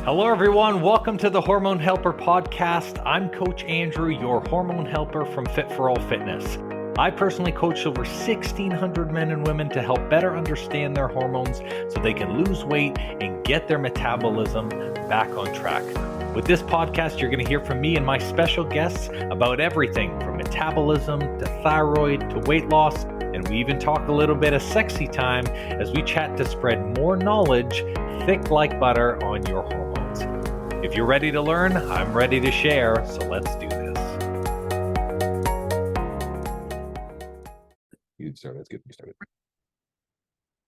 Hello, everyone. Welcome to the Hormone Helper podcast. I'm Coach Andrew, your hormone helper from Fit for All Fitness. I personally coach over 1,600 men and women to help better understand their hormones so they can lose weight and get their metabolism back on track. With this podcast, you're going to hear from me and my special guests about everything from metabolism to thyroid to weight loss. And we even talk a little bit of sexy time as we chat to spread more knowledge thick like butter on your hormones. If you're ready to learn, I'm ready to share, so let's do this. You start. Let's get me started.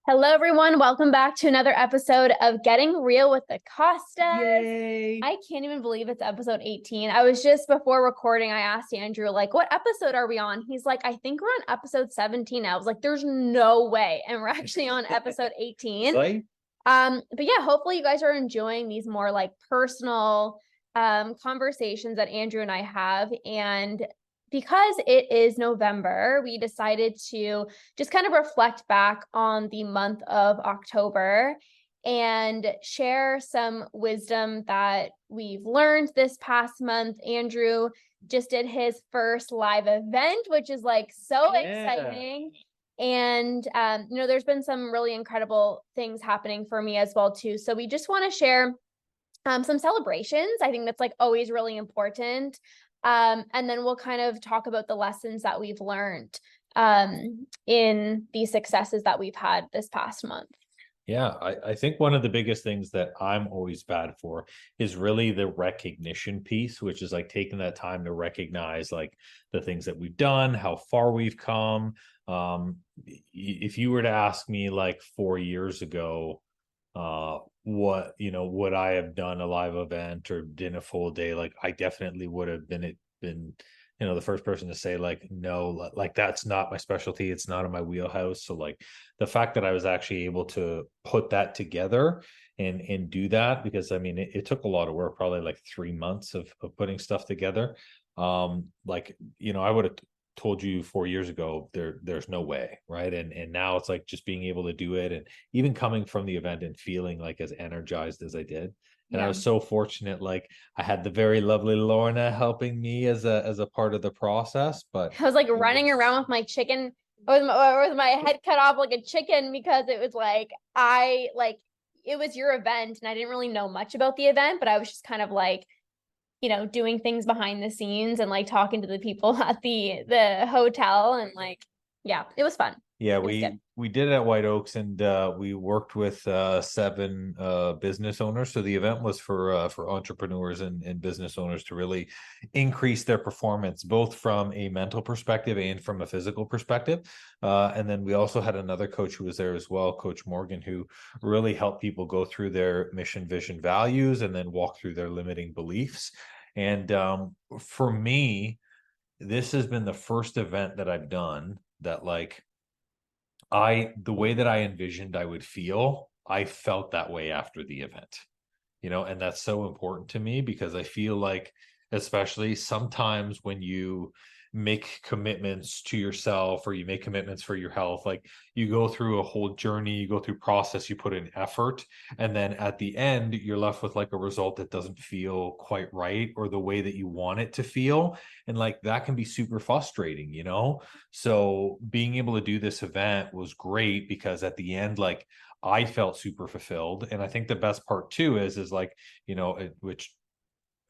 Hello, everyone. Welcome back to another episode of Getting Real with the Costa. Yay! I can't even believe it's episode 18. I was just before recording, I asked Andrew, like, what episode are we on? He's like, I think we're on episode 17. I was like, there's no way. And we're actually on episode 18. Really? But yeah, hopefully you guys are enjoying these more like personal conversations that Andrew and I have. And because it is November, we decided to just kind of reflect back on the month of October and share some wisdom that we've learned this past month. Andrew just did his first live event, which is like so exciting. And, there's been some really incredible things happening for me as well, too. So we just want to share some celebrations. I think that's like always really important. And then we'll kind of talk about the lessons that we've learned in the successes that we've had this past month. Yeah, I think one of the biggest things that I'm always bad for is really the recognition piece, which is like taking that time to recognize like the things that we've done, how far we've come. If you were to ask me like 4 years ago, what, would I have done a live event or did a full day? Like I definitely would have been the first person to say like, no, like that's not my specialty. It's not in my wheelhouse. So like the fact that I was actually able to put that together and do that, because I mean, it took a lot of work, probably like 3 months of putting stuff together. I would have told you 4 years ago, there's no way. Right. And now it's like just being able to do it. And even coming from the event and feeling like as energized as I did. And I was so fortunate, like I had the very lovely Lorna helping me as a part of the process. But I was like running around with my chicken, with my head cut off like a chicken, because it was like, it was your event and I didn't really know much about the event, but I was just kind of like, doing things behind the scenes and like talking to the people at the hotel, and like, yeah, it was fun. Yeah, we did it at White Oaks, and we worked with 7 business owners. So the event was for entrepreneurs and business owners to really increase their performance, both from a mental perspective and from a physical perspective. And then we also had another coach who was there as well, Coach Morgan, who really helped people go through their mission, vision, values, and then walk through their limiting beliefs. And for me, this has been the first event that I've done that like the way that I envisioned I would feel, I felt that way after the event, and that's so important to me because I feel like, especially sometimes when you make commitments to yourself or you make commitments for your health, like you go through a whole journey, you go through process, you put in effort, and then at the end, you're left with like a result that doesn't feel quite right or the way that you want it to feel. And like that can be super frustrating, So being able to do this event was great because at the end, like I felt super fulfilled. And I think the best part too is like,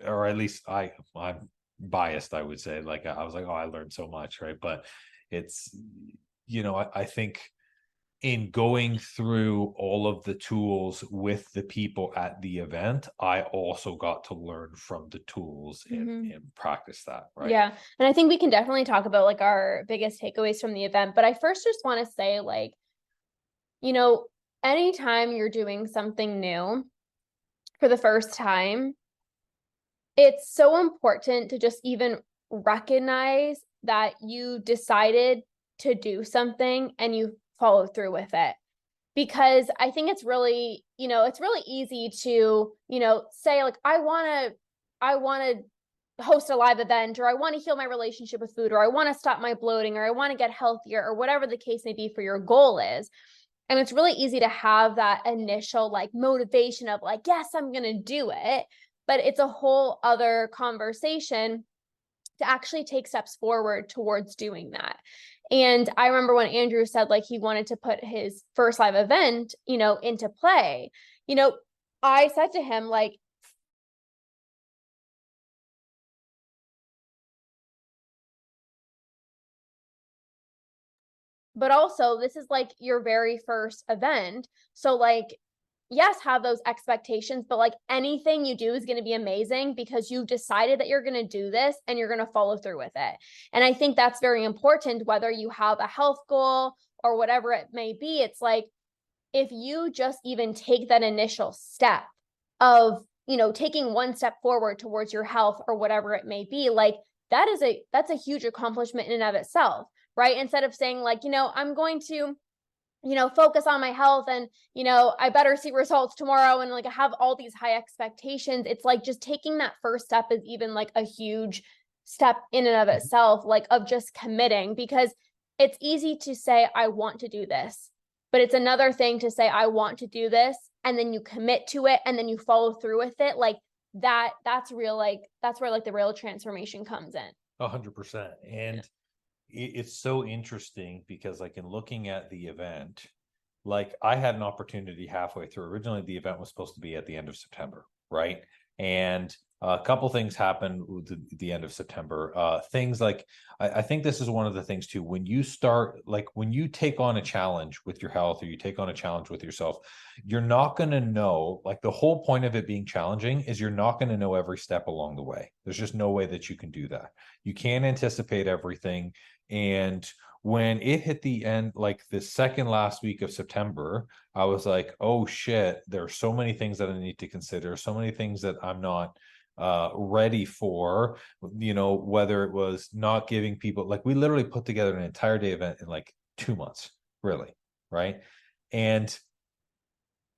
or at least I'm biased, I would say, like I was like, oh, I learned so much, right? But it's, I think in going through all of the tools with the people at the event, I also got to learn from the tools and practice that, right? Yeah. And I think we can definitely talk about like our biggest takeaways from the event. But I first just want to say, like, anytime you're doing something new for the first time, it's so important to just even recognize that you decided to do something and you follow through with it. Because I think it's really, it's really easy to, say like, I want to host a live event, or I want to heal my relationship with food, or I want to stop my bloating, or I want to get healthier, or whatever the case may be for your goal is. And it's really easy to have that initial like motivation of like, yes, I'm going to do it. But it's a whole other conversation to actually take steps forward towards doing that. And I remember when Andrew said like he wanted to put his first live event, into play, I said to him, like, but also this is like your very first event. So like, yes, have those expectations, but like anything you do is going to be amazing because you've decided that you're going to do this and you're going to follow through with it. And I think that's very important, whether you have a health goal or whatever it may be. It's like, if you just even take that initial step of, taking one step forward towards your health or whatever it may be, like that's a huge accomplishment in and of itself, right? Instead of saying like, I'm going to, focus on my health and, I better see results tomorrow and like I have all these high expectations. It's like just taking that first step is even like a huge step in and of itself, like of just committing, because it's easy to say, I want to do this, but it's another thing to say, I want to do this, and then you commit to it and then you follow through with it. Like that's real, like that's where like the real transformation comes in. 100%. And it's so interesting because like in looking at the event, like I had an opportunity halfway through. Originally the event was supposed to be at the end of September, right? And a couple things happened with the end of September. Things like I think this is one of the things too. When you start, like when you take on a challenge with your health or you take on a challenge with yourself, you're not going to know, like the whole point of it being challenging is you're not going to know every step along the way. There's just no way that you can do that. You can't anticipate everything. And when it hit the end, like the second last week of September, I was like, oh shit, there are so many things that I need to consider, so many things that I'm not ready for, whether it was not giving people, like we literally put together an entire day event in like 2 months, really, right? And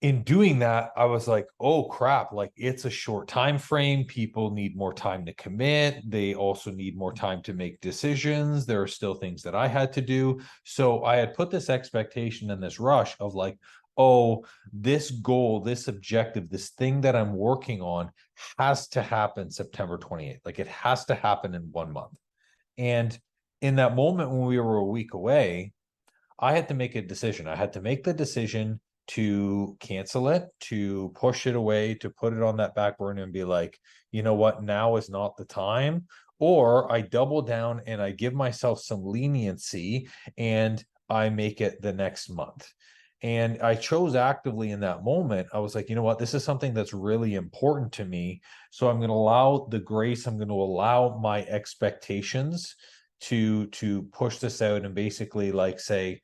in doing that, I was like, oh crap, like it's a short time frame. People need more time to commit. They also need more time to make decisions. There are still things that I had to do. So I had put this expectation and this rush of like, oh, this goal, this objective, this thing that I'm working on has to happen September 28th. Like it has to happen in 1 month. And in that moment when we were a week away, I had to make a decision. I had to make the decision to cancel it, to push it away, to put it on that back burner and be like, you know what, now is not the time. Or I double down and I give myself some leniency and I make it the next month. And I chose actively in that moment. I was like, you know what, this is something that's really important to me. So I'm going to allow the grace, I'm going to allow my expectations to push this out and basically like say,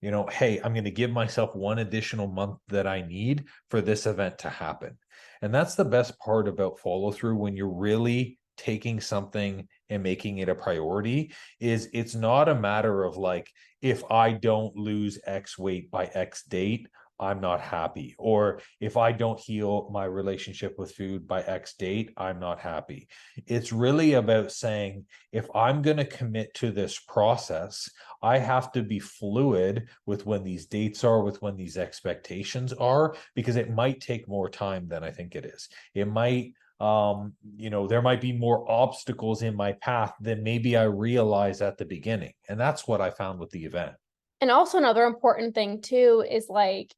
hey, I'm going to give myself one additional month that I need for this event to happen. And that's the best part about follow through when you're really taking something and making it a priority. Is it's not a matter of like, if I don't lose X weight by X date, I'm not happy. Or if I don't heal my relationship with food by X date, I'm not happy. It's really about saying, if I'm going to commit to this process, I have to be fluid with when these dates are, with when these expectations are, because it might take more time than I think it is. It might, there might be more obstacles in my path than maybe I realize at the beginning. And that's what I found with the event. And also another important thing too is like,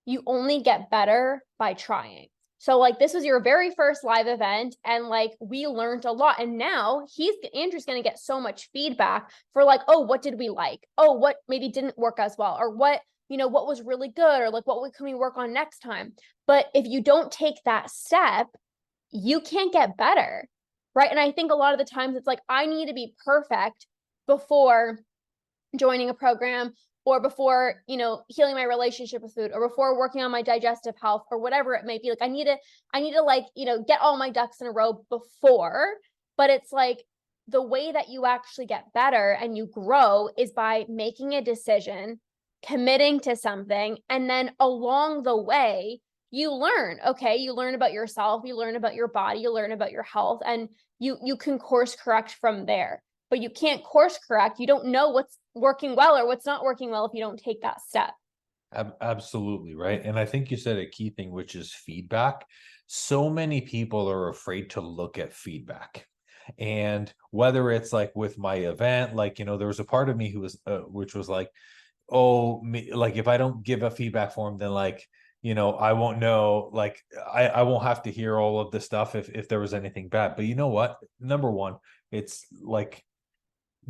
you only get better by trying. So like this was your very first live event and like we learned a lot, and now Andrew's going to get so much feedback for like, oh, what did we like? Oh, what maybe didn't work as well, or what was really good, or like what can we work on next time? But if you don't take that step, you can't get better, right? And I think a lot of the times it's like, I need to be perfect before joining a program, or before, healing my relationship with food, or before working on my digestive health, or whatever it may be. Like I need to like, get all my ducks in a row before. But it's like the way that you actually get better and you grow is by making a decision, committing to something, and then along the way, you learn, okay, you learn about yourself, you learn about your body, you learn about your health, and you can course correct from there. But you can't course correct. You don't know what's working well or what's not working well if you don't take that step. Absolutely, right. And I think you said a key thing, which is feedback. So many people are afraid to look at feedback. And whether it's like with my event, like, there was a part of me who was, which was like, oh, like if I don't give a feedback form, then like, I won't know, like I won't have to hear all of this stuff if there was anything bad. But you know what? Number one, it's like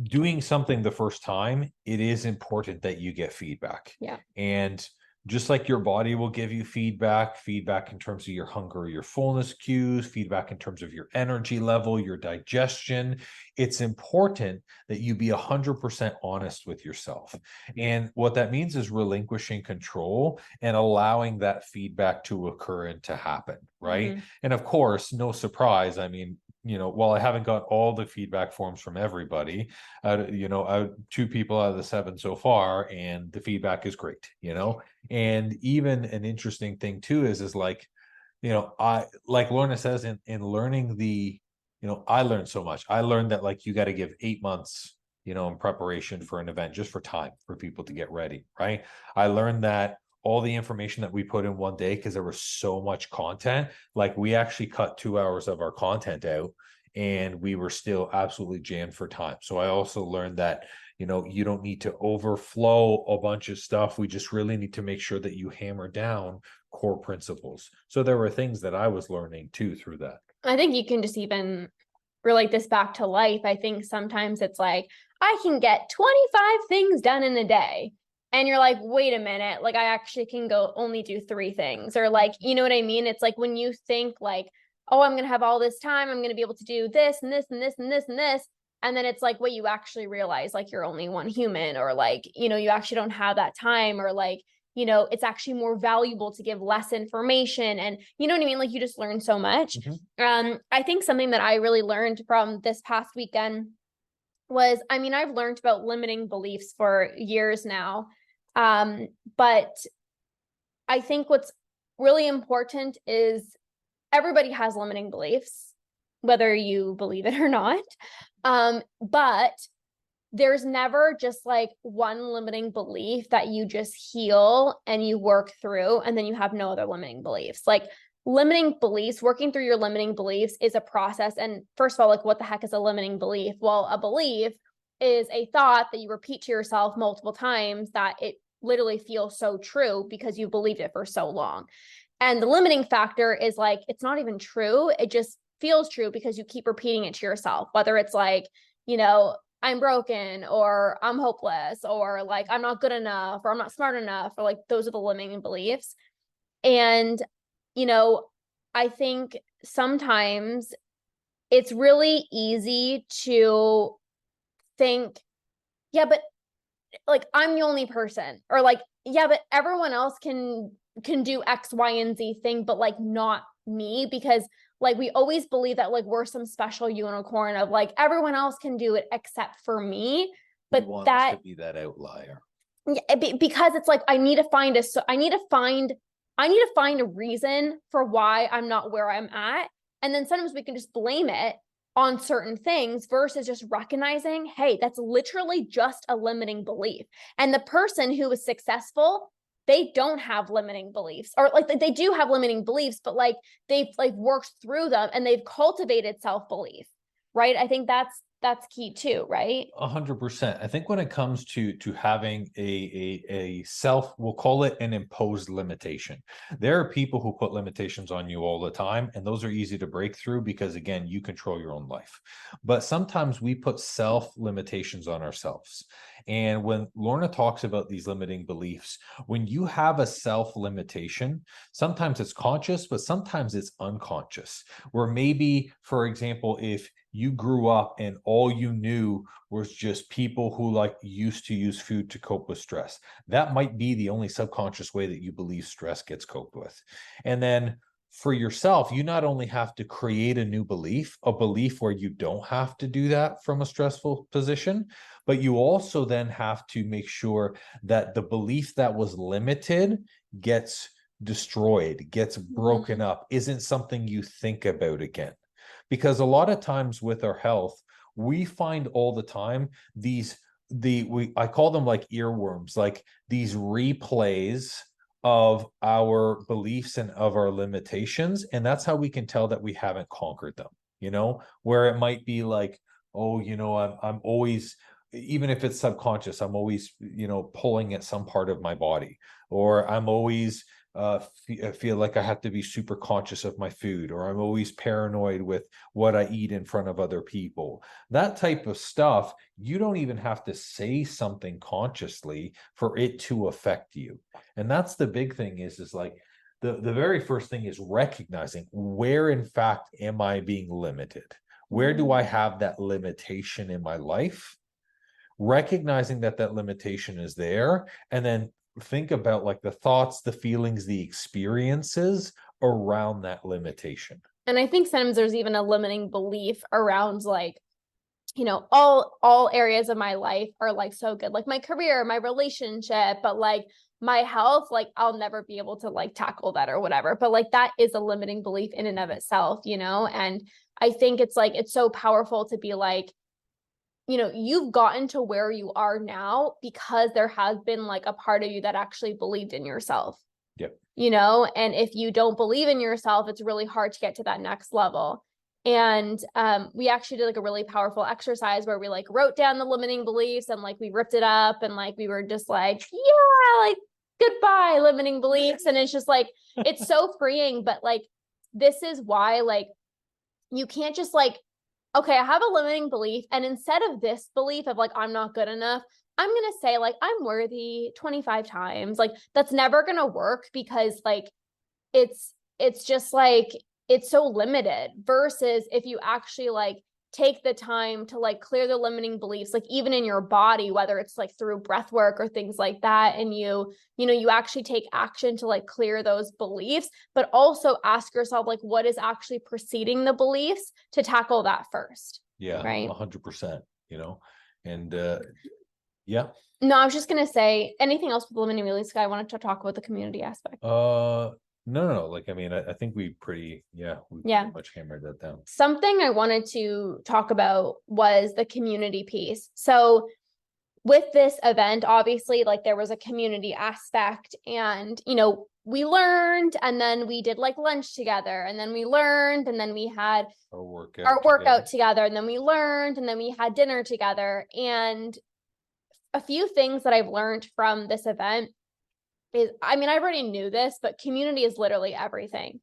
doing something the first time, it is important that you get feedback. Yeah. And just like your body will give you feedback in terms of your hunger, your fullness cues, feedback in terms of your energy level, your digestion. It's important that you be 100% honest with yourself. And what that means is relinquishing control and allowing that feedback to occur and to happen, right? And of course, no surprise. I mean, while I haven't got all the feedback forms from everybody, two people out of the seven so far, and the feedback is great. And even an interesting thing too is like, I, like Lorna says, in learning I learned so much. I learned that like you got to give 8 months, in preparation for an event, just for time for people to get ready, right? I learned that all the information that we put in one day, because there was so much content, like we actually cut 2 hours of our content out, and we were still absolutely jammed for time. So I also learned that, you don't need to overflow a bunch of stuff. We just really need to make sure that you hammer down core principles. So there were things that I was learning too through that. I think you can just even relate this back to life. I think sometimes it's like, I can get 25 things done in a day. And you're like, wait a minute, like I actually can go only do 3 things. Or like, you know what I mean? It's like when you think like, oh, I'm going to have all this time, I'm going to be able to do this and this and this and this and this. And then it's like what you actually realize, like you're only one human, or like, you actually don't have that time, or like, it's actually more valuable to give less information. And you know what I mean? Like you just learn so much. I think something that I really learned from this past weekend was, I mean, I've learned about limiting beliefs for years now. But I think what's really important is everybody has limiting beliefs, whether you believe it or not. But there's never just like one limiting belief that you just heal and you work through, and then you have no other limiting beliefs. Like limiting beliefs, working through your limiting beliefs is a process. And first of all, like what the heck is a limiting belief? Well, a belief is a thought that you repeat to yourself multiple times that it literally feels so true because you believed it for so long. And the limiting factor is like, it's not even true. It just feels true because you keep repeating it to yourself, whether it's like, I'm broken, or I'm hopeless, or like I'm not good enough, or I'm not smart enough, or like those are the limiting beliefs. And, I think sometimes it's really easy to think, yeah, but like I'm the only person, or like, yeah, but everyone else can do X, Y, and Z thing, but like not me, because like we always believe that like we're some special unicorn of like everyone else can do it except for me. But that to be that outlier. Yeah, because it's like I need to find a reason for why I'm not where I'm at. And then sometimes we can just blame it on certain things versus just recognizing, hey, that's literally just a limiting belief. And the person who is successful, they don't have limiting beliefs, or like they do have limiting beliefs, but like they've like worked through them and they've cultivated self-belief, right? I think that's key too, right? 100%. I think when it comes to having a self, we'll call it an imposed limitation. There are people who put limitations on you all the time, and those are easy to break through because again, you control your own life. But sometimes we put self limitations on ourselves. And when Lorna talks about these limiting beliefs, when you have a self limitation, sometimes it's conscious, but sometimes it's unconscious. Where maybe, for example, if you grew up and all you knew was just people who like used to use food to cope with stress, that might be the only subconscious way that you believe stress gets coped with. And then for yourself, you not only have to create a new belief, a belief where you don't have to do that from a stressful position, but you also then have to make sure that the belief that was limited gets destroyed, gets broken up, isn't something you think about again. Because a lot of times with our health, we find all the time these I call them like earworms, like these replays of our beliefs and of our limitations. And that's how we can tell that we haven't conquered them, where it might be like, oh, I'm always, even if it's subconscious, I'm always, pulling at some part of my body, or I'm always feel like I have to be super conscious of my food, or I'm always paranoid with what I eat in front of other people. That type of stuff, you don't even have to say something consciously for it to affect you. And that's the big thing is like the very first thing is recognizing where in fact am I being limited? Where do I have that limitation in my life? Recognizing that limitation is there, and then think about like the thoughts, the feelings, the experiences around that limitation. And I think sometimes there's even a limiting belief around like, all areas of my life are like so good, like my career, my relationship, but like my health, like I'll never be able to like tackle that or whatever. But like that is a limiting belief in and of itself, and I think it's like, it's so powerful to be like, you've gotten to where you are now because there has been like a part of you that actually believed in yourself. Yep. And if you don't believe in yourself, it's really hard to get to that next level. And we actually did like a really powerful exercise where we like wrote down the limiting beliefs and like we ripped it up and like we were just like, yeah, like goodbye limiting beliefs. And it's just like, it's so freeing. But like, this is why like you can't just like, okay, I have a limiting belief. And instead of this belief of like, I'm not good enough, I'm going to say like, I'm worthy 25 times. Like that's never going to work because like, it's just like, it's so limited versus if you actually like take the time to like clear the limiting beliefs, like even in your body, whether it's like through breath work or things like that. And you actually take action to like clear those beliefs, but also ask yourself, like, what is actually preceding the beliefs to tackle that first. Yeah. Right. 100%, and yeah. No, I was just going to say anything else with limiting beliefs. I wanted to talk about the community aspect. No. Like, I mean, I think we pretty much hammered that down. Something I wanted to talk about was the community piece. So with this event, obviously, like there was a community aspect and, we learned and then we did like lunch together and then we learned and then we had our workout together and then we learned and then we had dinner together. And a few things that I've learned from this event is, I mean, I already knew this, but community is literally everything.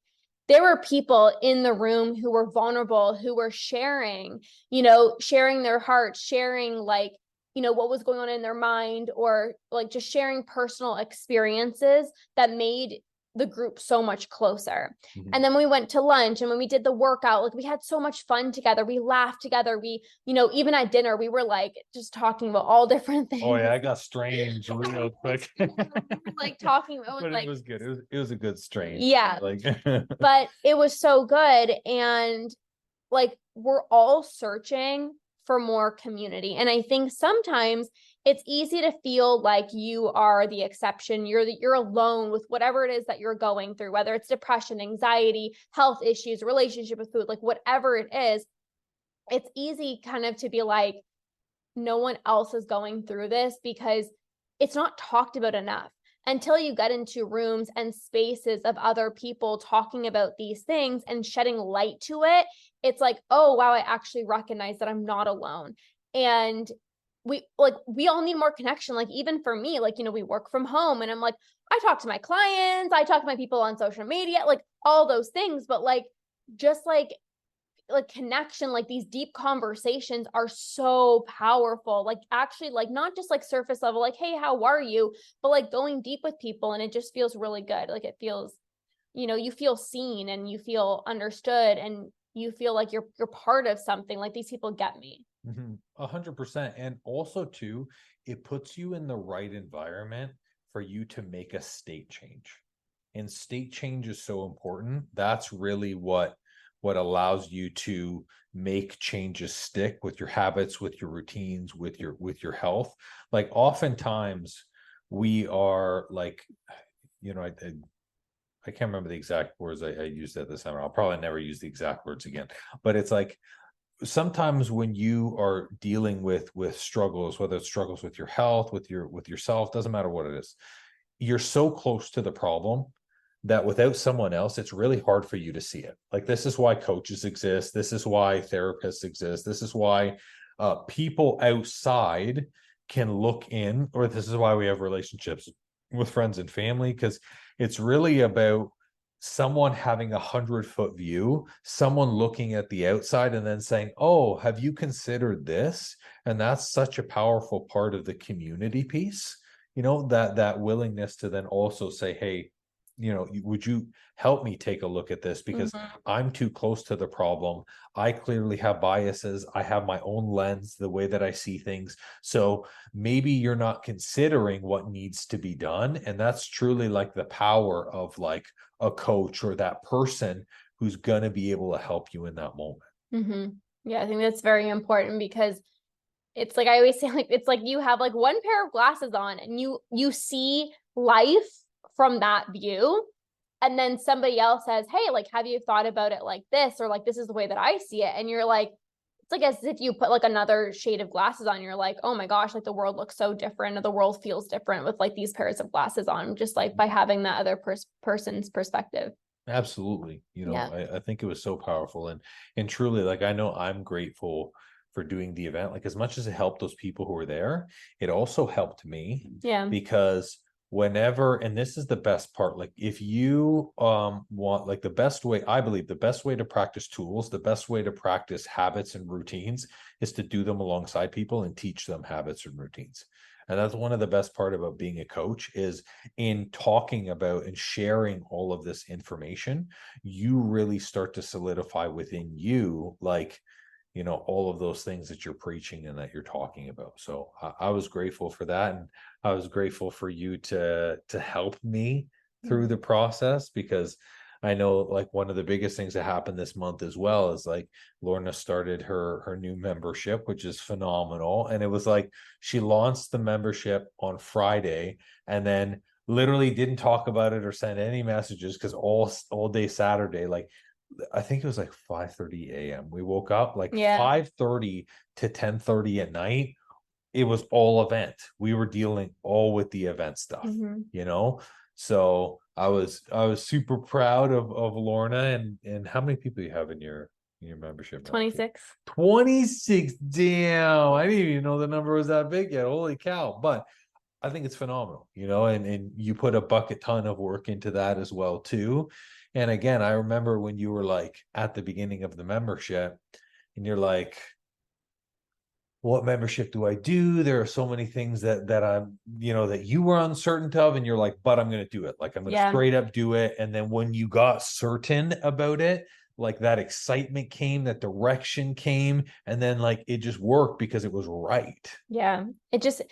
There were people in the room who were vulnerable, who were sharing their hearts, sharing like, what was going on in their mind, or like just sharing personal experiences that made the group so much closer. Mm-hmm. And then we went to lunch and when we did the workout, like we had so much fun together. We laughed together. We, even at dinner, we were like just talking about all different things. Oh yeah, I got strange real quick. Like talking about but like, it was good. It was a good strange. Yeah. Like but it was so good. And like we're all searching for more community. And I think sometimes it's easy to feel like you are the exception. You're alone with whatever it is that you're going through, whether it's depression, anxiety, health issues, relationship with food, like whatever it is. It's easy kind of to be like, no one else is going through this because it's not talked about enough. Until you get into rooms and spaces of other people talking about these things and shedding light to it, it's like, oh, wow, I actually recognize that I'm not alone. And we all need more connection. Like even for me, like, we work from home and I'm like, I talk to my clients, I talk to my people on social media, like all those things, but like, just like connection, like these deep conversations are so powerful. Like actually, like not just like surface level, like, hey, how are you? But like going deep with people, and it just feels really good. Like it feels, you feel seen and you feel understood and you feel like you're part of something. Like these people get me. 100%. And also too, it puts you in the right environment for you to make a state change. And state change is so important. That's really what allows you to make changes stick with your habits, with your routines, with your health. Like oftentimes we are like, I can't remember the exact words I used at this time. I'll probably never use the exact words again, but it's like sometimes when you are dealing with struggles, whether it's struggles with your health, with yourself, doesn't matter what it is, you're so close to the problem that without someone else, it's really hard for you to see it. Like, this is why coaches exist. This is why therapists exist. This is why people outside can look in, or this is why we have relationships with friends and family, because it's really about someone having 100-foot view, someone looking at the outside and then saying, oh, have you considered this? And that's such a powerful part of the community piece, that willingness to then also say, hey, would you help me take a look at this, because I'm too close to the problem. I clearly have biases. I have my own lens, the way that I see things. So maybe you're not considering what needs to be done. And that's truly like the power of like a coach or that person who's going to be able to help you in that moment. Yeah, I think that's very important, because it's like I always say, like, it's like you have like one pair of glasses on and you see life from that view, and then somebody else says, hey, like, have you thought about it like this, or like, this is the way that I see it, and you're like, it's like as if you put like another shade of glasses on. You're like, oh my gosh, like the world looks so different, or the world feels different with like these pairs of glasses on, just like by having that other person's perspective. Absolutely. Yeah. I think it was so powerful, and truly, like, I know I'm grateful for doing the event. Like, as much as it helped those people who were there, it also helped me. Yeah. Because whenever, and this is the best part, like, if you want, like, I believe the best way to practice tools, the best way to practice habits and routines is to do them alongside people and teach them habits and routines. And that's one of the best part about being a coach, is in talking about and sharing all of this information, you really start to solidify within you, like, all of those things that you're preaching and that you're talking about. So I was grateful for that. And I was grateful for you to help me through the process, because I know, like, one of the biggest things that happened this month as well is, like, Lorna started her new membership, which is phenomenal. And it was like she launched the membership on Friday and then literally didn't talk about it or send any messages, because all day Saturday, like, I think it was like 5:30 a.m. We woke up like 5:30 to 10:30 at night. It was all event. We were dealing all with the event stuff, So I was super proud of Lorna. And how many people you have in your membership? 26. 26. Damn. I didn't even know the number was that big yet. Holy cow. But I think it's phenomenal, and you put a bucket ton of work into that as well too. And again, I remember when you were like at the beginning of the membership and you're like, what membership do I do? There are so many things that I'm, that you were uncertain of, and you're like, but I'm going to do it. Like, I'm going to straight up do it. And then when you got certain about it, like, that excitement came, that direction came, and then like it just worked because it was right. Yeah. It just,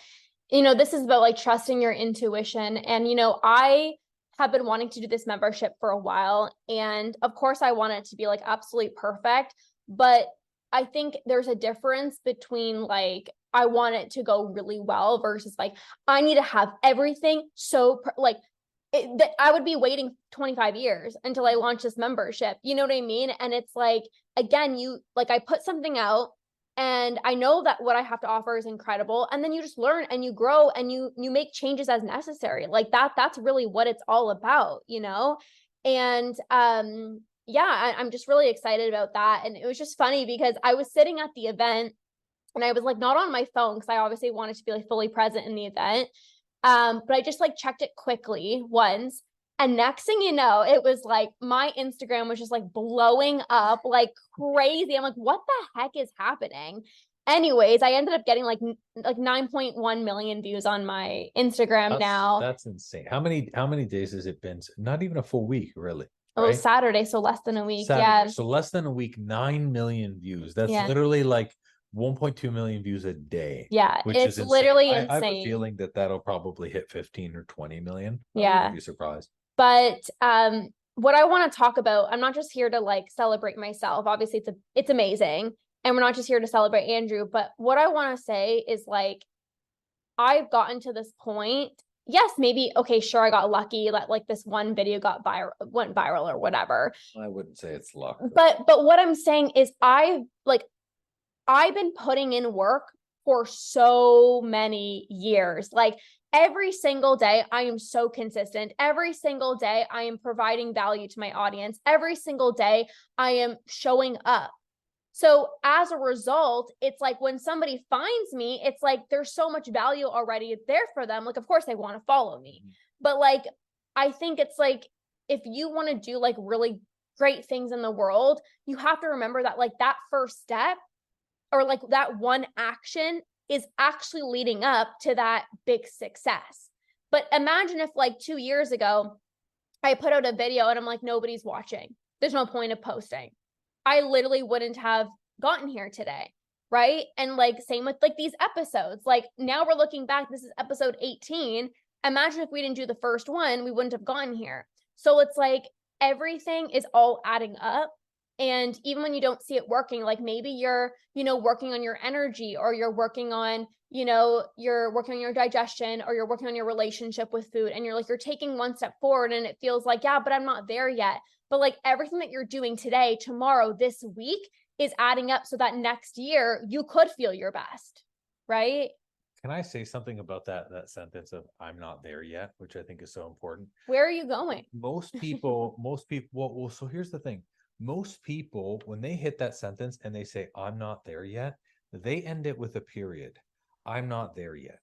this is about like trusting your intuition. And, I have been wanting to do this membership for a while. And of course, I want it to be like absolutely perfect. But I think there's a difference between like, I want it to go really well versus like, I need to have everything so like that I would be waiting 25 years until I launch this membership. You know what I mean? And it's like, again, I put something out and I know that what I have to offer is incredible. And then you just learn and you grow and you make changes as necessary. Like that's really what it's all about, And yeah, I'm just really excited about that. And it was just funny because I was sitting at the event and I was like not on my phone because I obviously wanted to be like fully present in the event. But I just like checked it quickly once. And next thing you know, it was like my Instagram was just like blowing up like crazy. I'm like, what the heck is happening? Anyways, I ended up getting like 9.1 million views on my Instagram now. That's insane. How many days has it been? Not even a full week, really. Right? Oh, Saturday, so less than a week. Saturday. Yeah. So less than a week, 9 million views. That's literally like 1.2 million views a day. Yeah, which it's is literally insane. insane. I have a feeling that'll probably hit 15 or 20 million. I wouldn't be surprised. But what I want to talk about, I'm not just here to like celebrate myself. Obviously, it's amazing. And we're not just here to celebrate Andrew, but what I want to say is like, I've gotten to this point. Yes, maybe, okay, sure, I got lucky that like this one video went viral or whatever. I wouldn't say it's luck. But what I'm saying is I've like I've been putting in work for so many years. Like every single day, I am so consistent. Every single day, I am providing value to my audience. Every single day, I am showing up. So as a result, it's like when somebody finds me, it's like there's so much value already there for them. Like, of course, they want to follow me. But like, I think it's like if you want to do like really great things in the world, you have to remember that like that first step or like that one action is actually leading up to that big success. But imagine if like 2 years ago, I put out a video and I'm like, nobody's watching. There's no point of posting. I literally wouldn't have gotten here today. Right. And like, same with like these episodes. Like now we're looking back, this is episode 18. Imagine if we didn't do the first one, we wouldn't have gotten here. So it's like everything is all adding up. And even when you don't see it working, like maybe you're, working on your energy or you're working on, you're working on your digestion or you're working on your relationship with food and you're taking one step forward and it feels like, yeah, but I'm not there yet. But like everything that you're doing today, tomorrow, this week is adding up so that next year you could feel your best, right? Can I say something about that sentence of I'm not there yet, which I think is so important? Where are you going? Most people, well, so here's the thing. Most people, when they hit that sentence and they say, I'm not there yet, they end it with a period. I'm not there yet.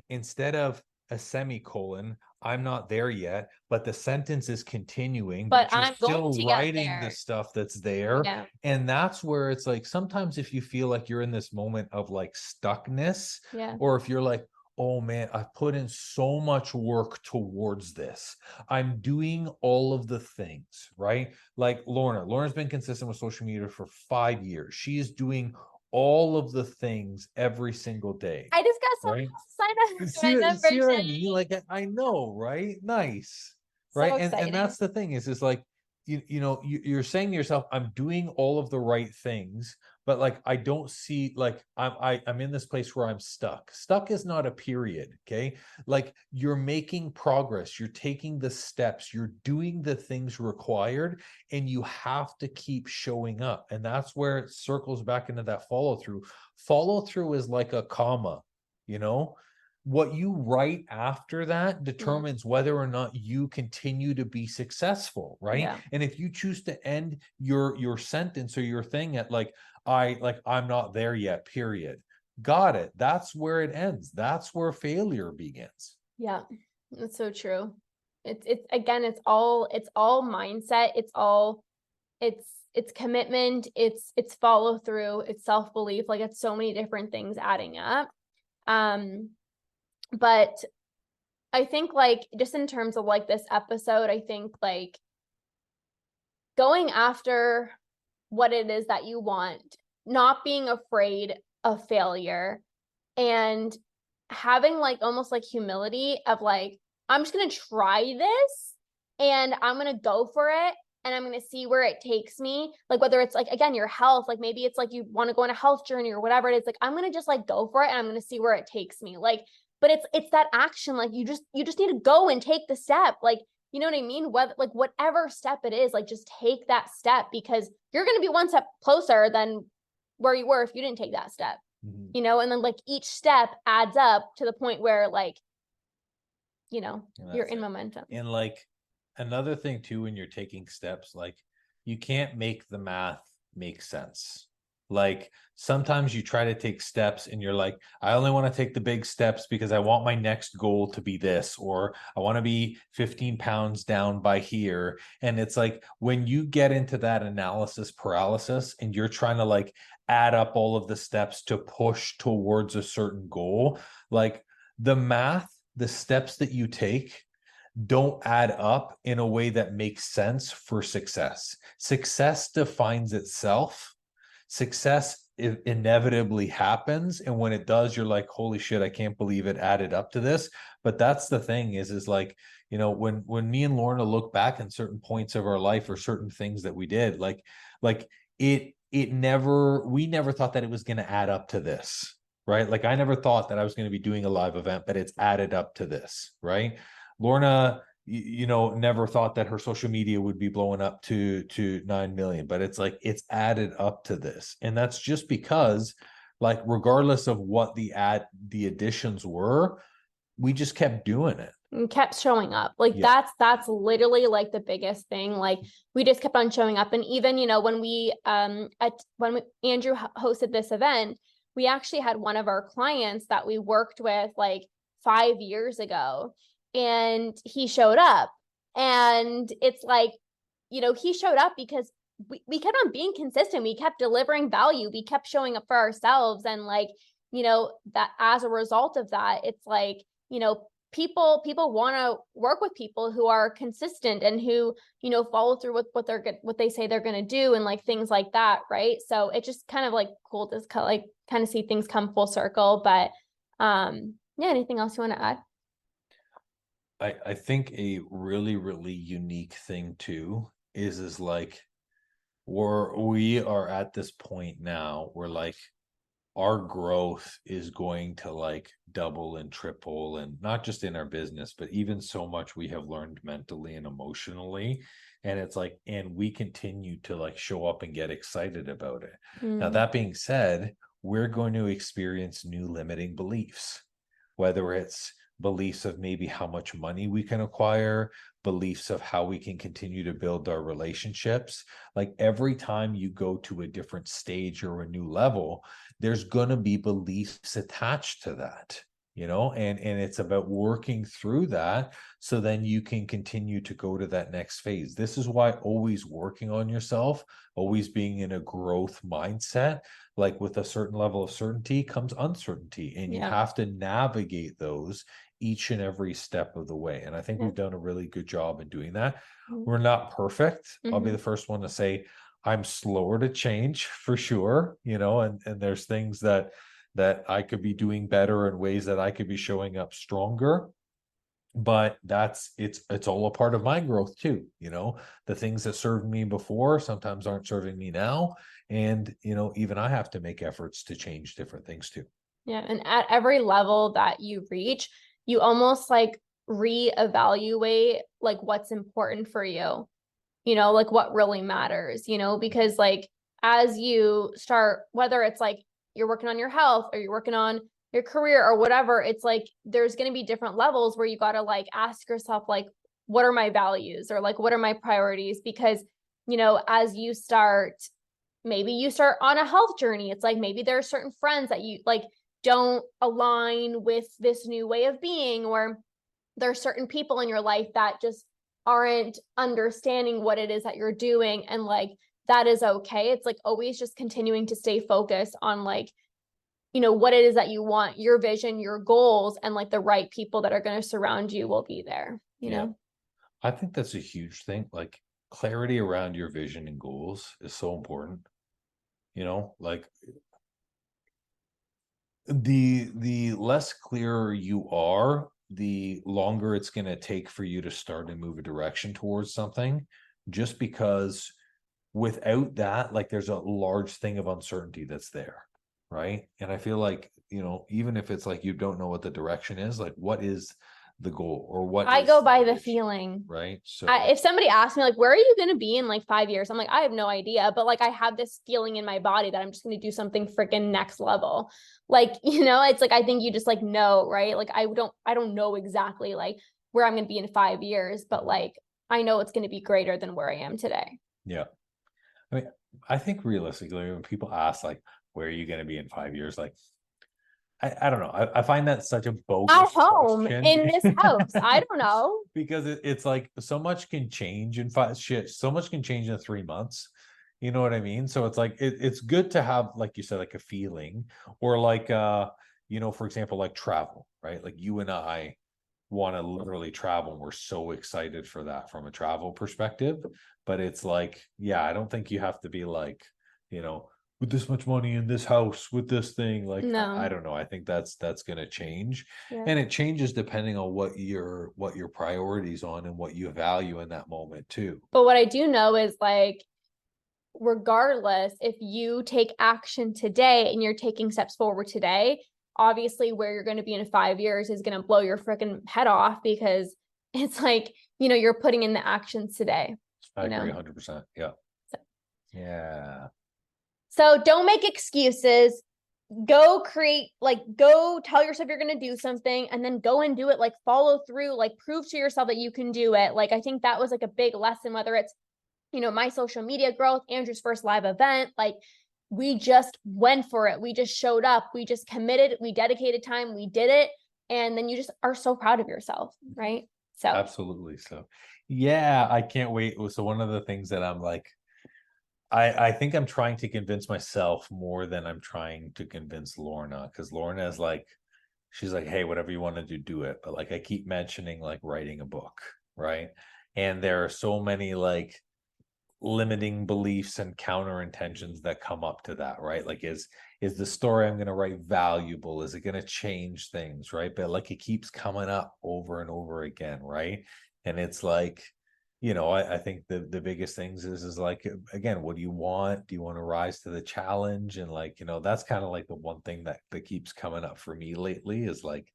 Instead of a semicolon, I'm not there yet, but the sentence is continuing, But you're I'm still going to get writing the there. stuff that's there. Yeah. And that's where it's like, sometimes if you feel like you're in this moment of like stuckness, Yeah. or if you're like, oh man, I've put in so much work towards this. I'm doing all of the things, right? Like Lorna's been consistent with social media for 5 years. She is doing all of the things every single day. I just got someone Right? else to sign up for my See what I membership. mean? Like I know, right? Nice. So Right. And exciting. that's the thing is like you're saying to yourself, I'm doing all of the right things, but like I don't see like I'm in this place where I'm stuck. Stuck is not a period. Okay. Like you're making progress, you're taking the steps, you're doing the things required, and you have to keep showing up. And that's where it circles back into that follow through. Follow through is like a comma, you know. What you write after that determines whether or not you continue to be successful, right? Yeah. And if you choose to end your sentence or your thing at like I'm not there yet, period, got it, that's where it ends. That's where failure begins. Yeah. That's so true. It's again, it's all mindset. It's commitment, it's follow through, it's self-belief. Like it's so many different things adding up. But I think like just in terms of like this episode, I think like going after what it is that you want, not being afraid of failure, and having like almost like humility of like, I'm just going to try this and I'm going to go for it and I'm going to see where it takes me. Like whether it's like, again, your health, like maybe it's like you want to go on a health journey or whatever it is, like I'm going to just like go for it and I'm going to see where it takes me. Like, but it's that action. Like you just need to go and take the step. Like, you know what I mean? Whether like whatever step it is, like just take that step because you're going to be one step closer than where you were if you didn't take that step. And then like each step adds up to the point where like, you're in momentum. And like another thing too, when you're taking steps, like you can't make the math make sense. Like sometimes you try to take steps and you're like, I only want to take the big steps because I want my next goal to be this, or I want to be 15 pounds down by here. And it's like when you get into that analysis paralysis and you're trying to like add up all of the steps to push towards a certain goal, like the math, the steps that you take don't add up in a way that makes sense for success. Success defines itself. Success inevitably happens, and when it does, you're like, holy shit, I can't believe it added up to this. But that's the thing is like, when me and Lorna look back in certain points of our life or certain things that we did, like we never thought that it was going to add up to this, right? Like I never thought that I was going to be doing a live event, but it's added up to this, right? Lorna never thought that her social media would be blowing up to 9 million, but it's like it's added up to this. And that's just because, like, regardless of what the additions were, we just kept doing it and kept showing up. Like Yeah. that's literally like the biggest thing. Like we just kept on showing up. And even, when Andrew hosted this event, we actually had one of our clients that we worked with like 5 years ago, and he showed up. And it's like, he showed up because we kept on being consistent. We kept delivering value. We kept showing up for ourselves. And like, that as a result of that, it's like, people want to work with people who are consistent and who follow through with what they say they're going to do, and like things like that, right? So it's just kind of like cool to kind of see things come full circle. But yeah, anything else you want to add? I think a really, really unique thing too is like we are at this point now where like our growth is going to like double and triple, and not just in our business, but even so much we have learned mentally and emotionally. And it's like, and we continue to like show up and get excited about it. Now, that being said, we're going to experience new limiting beliefs, whether it's beliefs of maybe how much money we can acquire, beliefs of how we can continue to build our relationships. Like every time you go to a different stage or a new level, there's going to be beliefs attached to that, and it's about working through that so then you can continue to go to that next phase. This is why always working on yourself, always being in a growth mindset, like with a certain level of certainty comes uncertainty, and you have to navigate those each and every step of the way. And I think we've done a really good job in doing that. We're not perfect. I'll be the first one to say I'm slower to change for sure, and there's things that I could be doing better in ways that I could be showing up stronger. But it's all a part of my growth too. The things that served me before sometimes aren't serving me now. And, even I have to make efforts to change different things too. Yeah. And at every level that you reach, you almost like reevaluate like what's important for you, like what really matters, because like as you start, whether it's like you're working on your health or you're working on your career or whatever, it's like there's going to be different levels where you got to like ask yourself, like, what are my values, or like what are my priorities? Because as you start, maybe you start on a health journey, it's like maybe there are certain friends that you like don't align with this new way of being, or there are certain people in your life that just aren't understanding what it is that you're doing, and like that is okay. It's like always just continuing to stay focused on like what it is that you want, your vision, your goals, and like the right people that are going to surround you will be there, I think that's a huge thing. Like clarity around your vision and goals is so important. Like the less clear you are, the longer it's going to take for you to start and move a direction towards something, just because without that, like there's a large thing of uncertainty that's there, right? And I feel like, even if it's like you don't know what the direction is, like what is the goal, or what I is go by the vision, feeling, right? So if somebody asks me like, where are you going to be in like 5 years, I'm like, I have no idea, but like I have this feeling in my body that I'm just going to do something freaking next level. Like, it's like I think you just like know, right? Like I don't know exactly like where I'm going to be in 5 years, but like I know it's going to be greater than where I am today. Yeah. I mean, I think realistically, when people ask like, where are you going to be in 5 years? Like, I don't know. I find that such a bogus At home question. in this house. I don't know. Because it's like so much can change in so much can change in 3 months. You know what I mean? So it's like it's good to have, like you said, like a feeling, or like for example, like travel, right? Like you and I want to literally travel, and we're so excited for that from a travel perspective. But it's like, yeah, I don't think you have to be like, with this much money in this house with this thing. Like I No. don't know. I think that's going to change, Yeah. and it changes depending on what your priorities on and what you value in that moment too. But what I do know is like, regardless, if you take action today and you're taking steps forward today, obviously where you're going to be in 5 years is going to blow your freaking head off, because it's like you're putting in the actions today, I agree 100%. Yeah. So, Yeah. so don't make excuses. Go create, like, go tell yourself you're going to do something and then go and do it, like follow through, like prove to yourself that you can do it. Like, I think that was like a big lesson, whether it's, my social media growth, Andrew's first live event, like we just went for it. We just showed up. We just committed. We dedicated time. We did it. And then you just are so proud of yourself. Right. So Absolutely. So, yeah, I can't wait. So one of the things that I'm like, I think I'm trying to convince myself more than I'm trying to convince Lorna, because Lorna is like, she's like, hey, whatever you want to do, do it. But like I keep mentioning like writing a book, right? And there are so many like limiting beliefs and counter intentions that come up to that, right? Like is the story I'm going to write valuable? Is it going to change things, right? But like it keeps coming up over and over again, right? And it's like, I think the biggest things is like, again, what do you want? Do you want to rise to the challenge? And like, that's kind of like the one thing that keeps coming up for me lately is like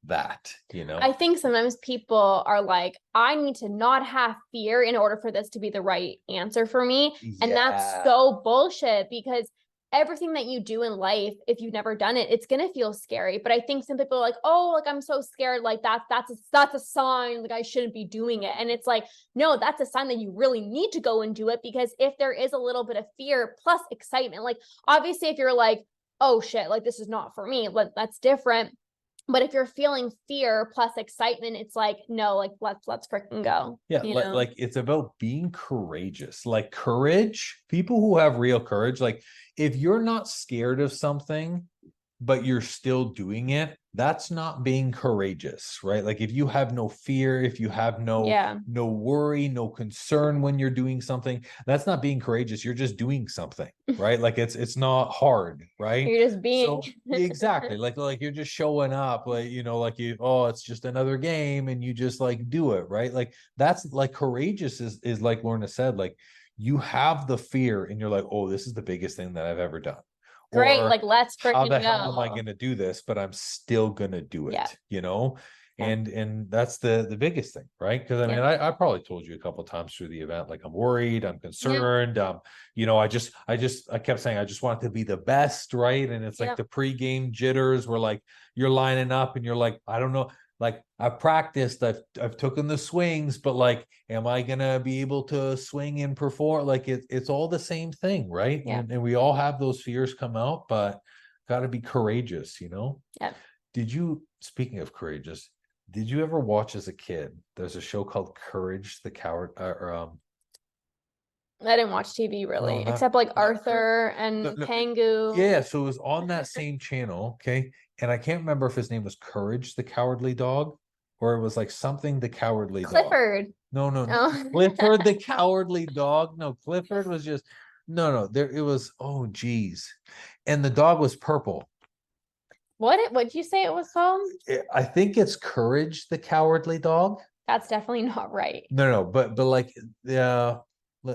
that. I think sometimes people are like, I need to not have fear in order for this to be the right answer for me. And that's so bullshit, because everything that you do in life, if you've never done it, it's going to feel scary. But I think some people are like, oh, like I'm so scared. Like that's a sign, like I shouldn't be doing it. And it's like, no, that's a sign that you really need to go and do it, because if there is a little bit of fear plus excitement, like obviously if you're like, oh shit, like this is not for me, that's different. But if you're feeling fear plus excitement, it's like, no, like let's freaking go. Yeah, like it's about being courageous. Like courage, people who have real courage, like if you're not scared of something, but you're still doing it, that's not being courageous, right? Like if you have no fear, if you have no worry, no concern when you're doing something, that's not being courageous. You're just doing something, right? Like it's not hard, right? You're just being. So exactly, like you're just showing up, like like it's just another game, and you just like do it, right? Like that's like courageous is like Lorna said, like you have the fear and you're like, oh, this is the biggest thing that I've ever done. Great, Or like let's how freaking the go. hell am I going to do this? But I'm still going to do it, and that's the biggest thing, right? Because I mean, I probably told you a couple of times through the event, like I'm worried, I'm concerned. I kept saying I just want it to be the best, right? And it's like the pregame jitters were like you're lining up and you're like, I don't know. Like I've practiced, I've taken the swings, but like, am I gonna be able to swing and perform? Like it's all the same thing, right? And we all have those fears come out, but got to be courageous, Yeah. Speaking of courageous, did you ever watch as a kid? There's a show called Courage the Coward, I didn't watch TV really, except like Arthur and Pangu. Yeah, so it was on that same channel, okay? And I can't remember if his name was Courage the Cowardly Dog or it was like something the Cowardly Dog. Clifford. No. Clifford the Cowardly Dog. No, Clifford was just no. There it was. Oh, geez, and the dog was purple. What'd you say it was called? I think it's Courage the Cowardly Dog. That's definitely not right. No, but like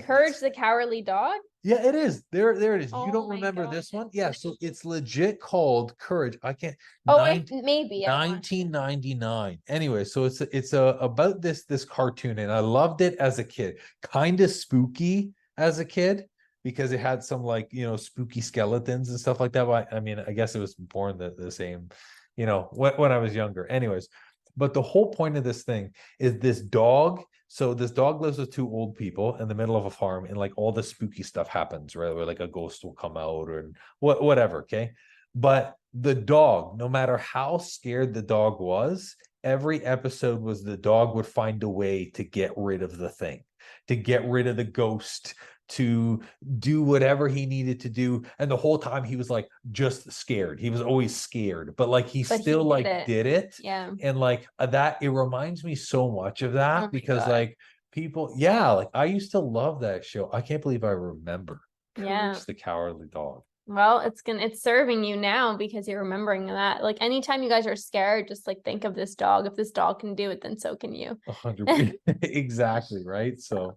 Courage the Cowardly Dog. Yeah, it is. There it is. Oh, you don't remember this one? Yeah, so it's legit called Courage. I can't. Maybe 1999. Anyway, so it's about this cartoon, and I loved it as a kid. Kind of spooky as a kid because it had some like spooky skeletons and stuff like that. But I mean, I guess it was born the same, when I was younger. Anyways, but the whole point of this thing is this dog. So this dog lives with two old people in the middle of a farm, and like all the spooky stuff happens, right? Where like a ghost will come out or whatever. Okay. But the dog, no matter how scared the dog was, every episode was the dog would find a way to get rid of the thing, to get rid of the ghost, to do whatever he needed to do. And the whole time he was like just scared. He was always scared, but like he still did it. Yeah. And like that, it reminds me so much of that because like people, like I used to love that show. I can't believe I remember. Courage the Cowardly Dog. Well, it's serving you now because you're remembering that. Like anytime you guys are scared, just like think of this dog. If this dog can do it, then so can you. 100%. Exactly. Right. So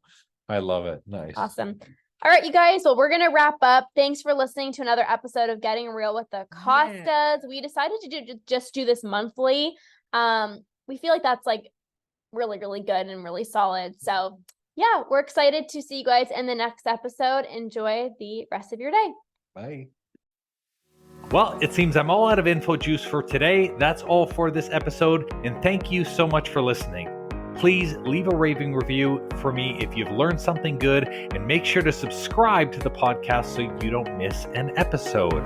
I love it. Nice. Awesome. All right, you guys. Well, we're going to wrap up. Thanks for listening to another episode of Getting Real with the Costas. We decided to just do this monthly. We feel like that's like really, really good and really solid. So yeah, we're excited to see you guys in the next episode. Enjoy the rest of your day. Bye. Well, it seems I'm all out of info juice for today. That's all for this episode, and thank you so much for listening. Please leave a raving review for me if you've learned something good, and make sure to subscribe to the podcast so you don't miss an episode.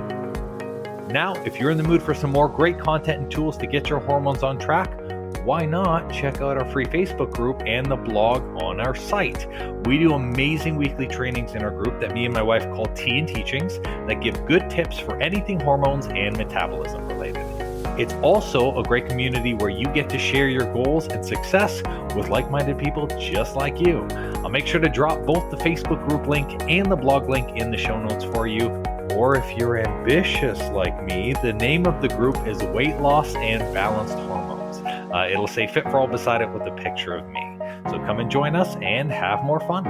Now, if you're in the mood for some more great content and tools to get your hormones on track, why not check out our free Facebook group and the blog on our site? We do amazing weekly trainings in our group that me and my wife call Tea and Teachings that give good tips for anything hormones and metabolism related. It's also a great community where you get to share your goals and success with like-minded people just like you. I'll make sure to drop both the Facebook group link and the blog link in the show notes for you. Or if you're ambitious like me, the name of the group is Weight Loss and Balanced Hormones. It'll say Fit for All beside it with a picture of me. So come and join us and have more fun.